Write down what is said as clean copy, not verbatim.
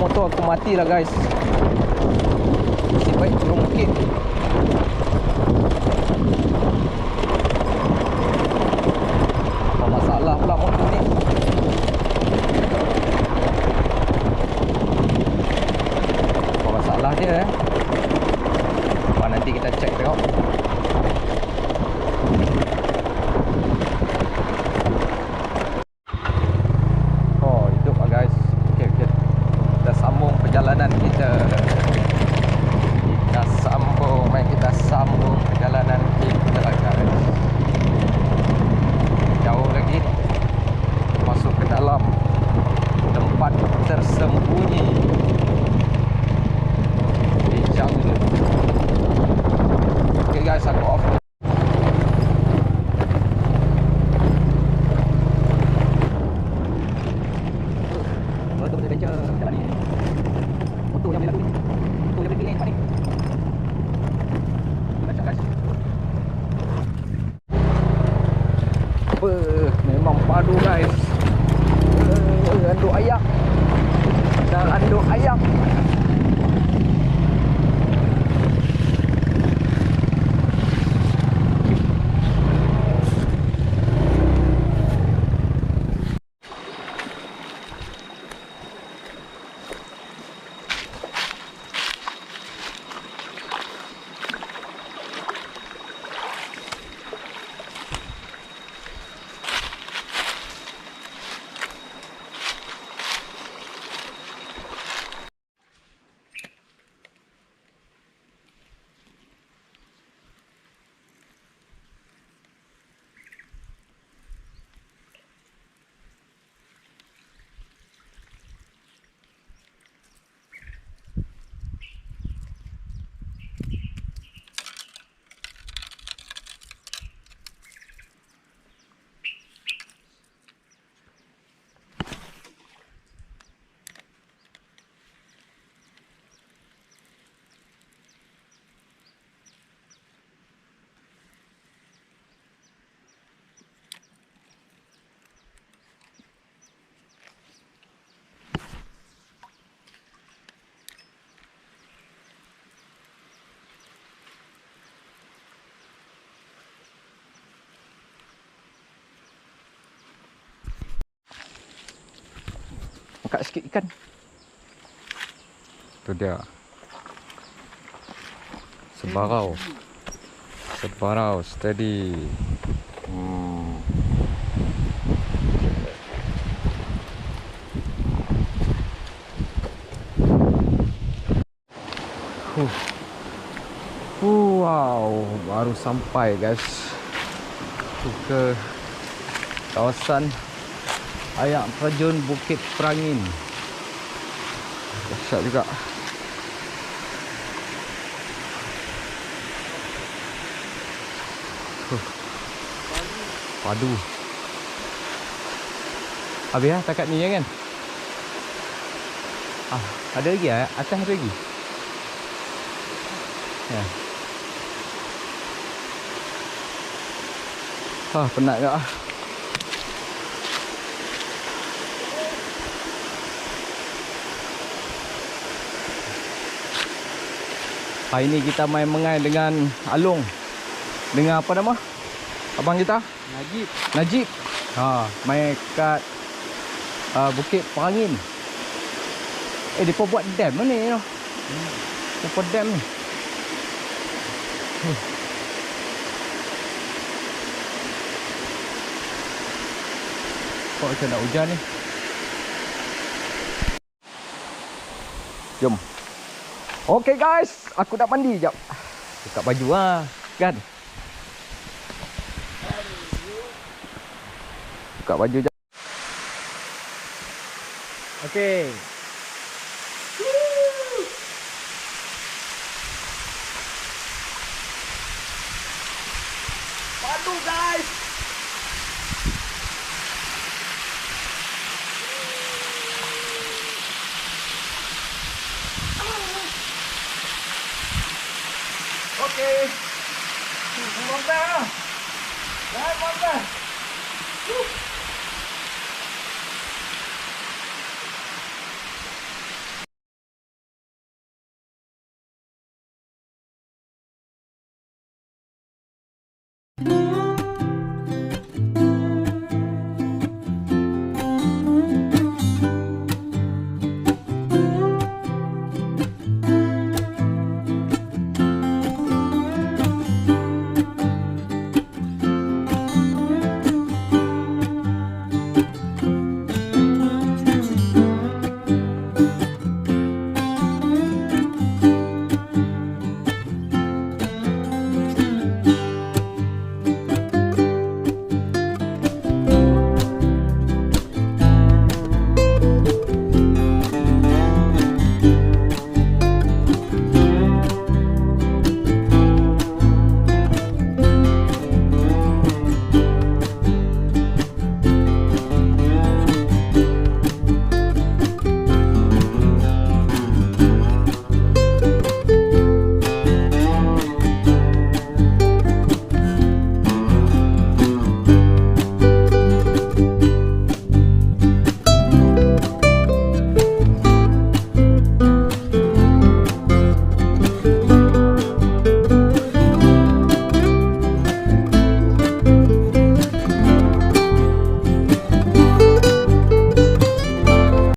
motor aku mati lah guys. Nasib baik turun bukit. Apa masalah pula motor ni? Apa masalah dia nanti kita cek tengok. Oh, hidup lah guys. Okay. Kita sambung perjalanan kita. Kita sambung perjalanan kita guys. Jauh lagi ni masuk ke dalam tempat tersembunyi di Changloon. Okay guys, aku off. Memang padu guys. Anduk ayak. Dan anduk ayak. Angkat sikit ikan. Tu dia. Sebarau. Sebarau steady. Wow, baru sampai guys ke kawasan ayak terjun Bukit Perangin. Dahsyat juga. Padu. Habis lah takat ni ya kan? Ada lagi ya? Atas ada lagi? Ya. Penat juga ah. Hari ni kita main mengai dengan Alung. Dengan apa nama abang kita? Najib. Main kat Bukit Perangin. Dia buat dam mana ni? Buat dam ni. Kok macam nak hujan ni. Jom. Okay guys, aku nak mandi jap. Buka baju lah kan. Buka baju jap. Okay. Padu guys. Okay. Mantap. Mantap. Oh